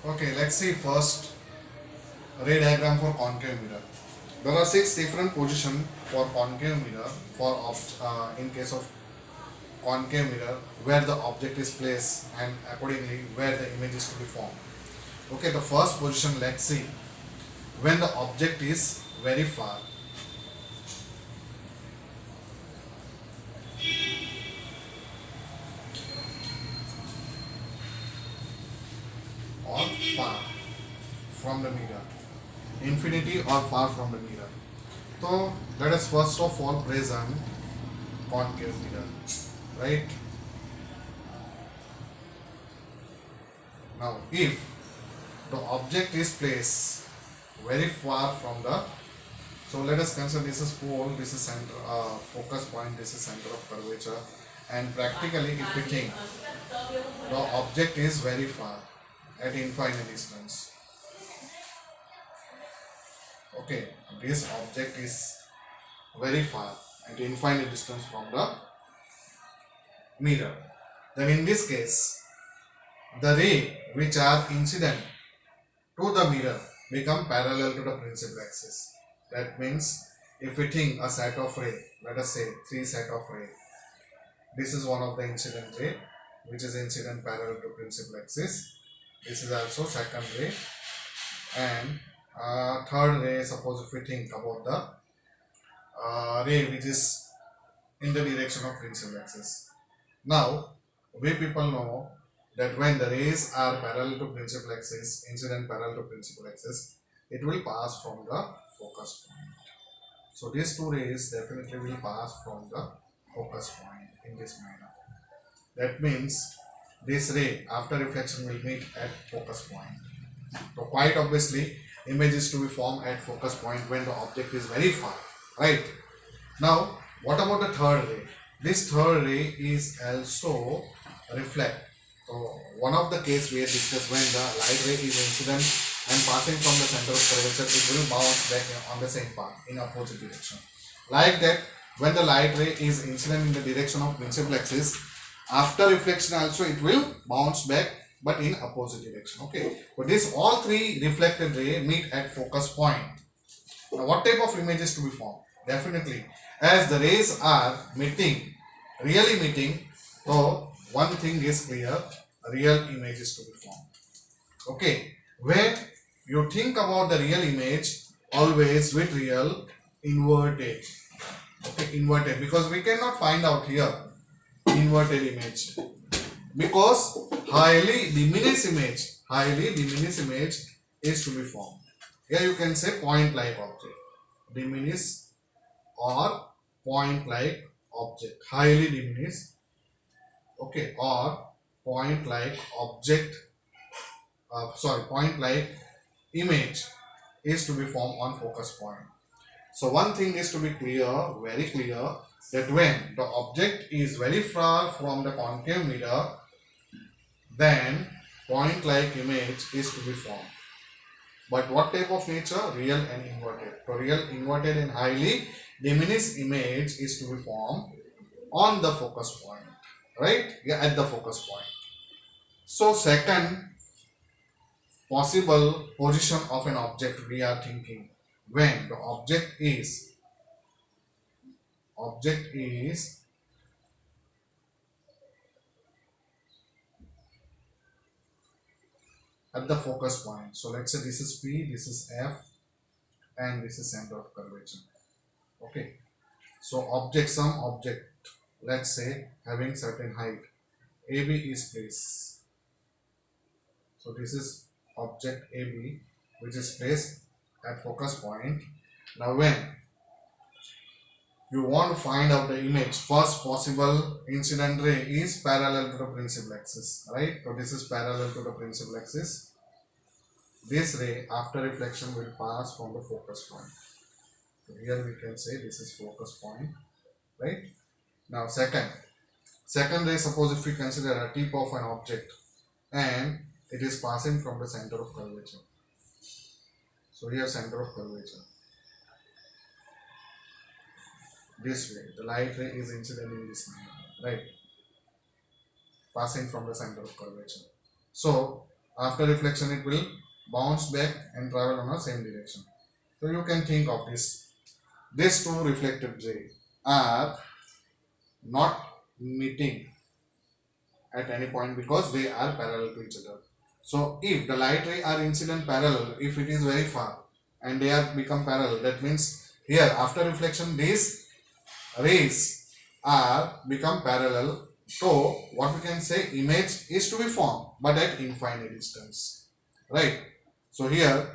Okay, let's see first ray diagram for concave mirror. There are six different positions for concave mirror in case of concave mirror where the object is placed and accordingly where the image is to be formed. Okay, the first position, let's see when the object is very far or far from the mirror, infinity or far from the mirror. So let us first of all present concave mirror, right? Now if the object is placed very far from the, so let us consider this is pole, this is center focus point, this is center of curvature, and practically if we think the object is very far at infinite distance. Okay, this object is very far at infinite distance from the mirror. Then in this case, the ray which are incident to the mirror become parallel to the principal axis. That means if we think a set of ray, let us say three set of ray, this is one of the incident ray which is incident parallel to principal axis. This is also second ray, and third ray, suppose if we think about the ray which is in the direction of principal axis. Now we people know that when the rays are parallel to principal axis, incident parallel to principal axis, it will pass from the focus point. So these two rays definitely will pass from the focus point in this manner. That means this ray after reflection will meet at focus point. So quite obviously image is to be formed at focus point when the object is very far, right? Now what about the third ray? This third ray is also reflect. So one of the case we had discussed, when the light ray is incident and passing from the center of curvature, it will bounce back on the same path in opposite direction. Like that, when the light ray is incident in the direction of principal axis, after reflection also it will bounce back but in opposite direction. Okay, but this all three reflected ray meet at focus point. Now what type of image is to be formed? Definitely, as the rays are meeting, really meeting, so one thing is clear, a real image is to be formed. Okay, when you think about the real image, always with real inverted. Okay, inverted, because we cannot find out here inverted image, because highly diminished image is to be formed. Here you can say point like object, diminish or point like object, highly diminished, okay, or point like object, point like image is to be formed on focus point. So one thing is to be clear, very clear, that when the object is very far from the concave mirror, then point like image is to be formed. But what type of nature? Real and inverted. So real, inverted and highly diminished image is to be formed on the focus point, right? Yeah, at the focus point. So second possible position of an object we are thinking, when the object is at the focus point. So let's say this is P, this is F, and this is center of curvature. Okay, so some object, let's say having certain height, AB is placed. So this is object AB which is placed at focus point. Now when you want to find out the image, first possible incident ray is parallel to the principal axis, right? So this is parallel to the principal axis. This ray after reflection will pass from the focus point. So here we can say this is focus point, right? Now second ray, suppose if we consider a tip of an object and it is passing from the center of curvature. So here center of curvature. This way, the light ray is incident in this manner, right? Passing from the center of curvature. So after reflection it will bounce back and travel on the same direction. So you can think of this. These two reflected rays are not meeting at any point because they are parallel to each other. So if the light ray are incident parallel, if it is very far and they are become parallel, that means here after reflection these rays are become parallel. So what we can say, image is to be formed but at infinite distance, right? So here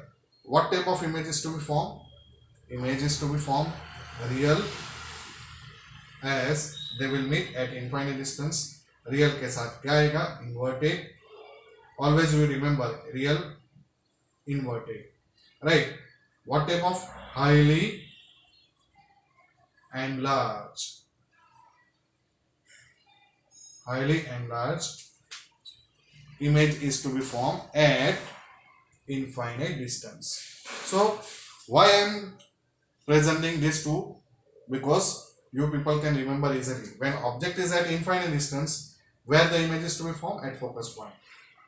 what type of image is to be formed? Image is to be formed real, as they will meet at infinite distance. Real के साथ क्या आएगा? Inverted. Always you remember real inverted, right? What type of? Highly enlarged. Highly enlarged image is to be formed at infinite distance. So why I am presenting this two? Because you people can remember easily. When object is at infinite distance, where the image is to be formed? At focus point.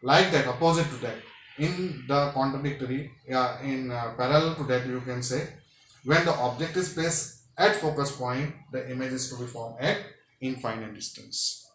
Like that, opposite to that. In the contradictory, in parallel to that, you can say when the object is placed at focus point, the image is to be formed at infinite distance.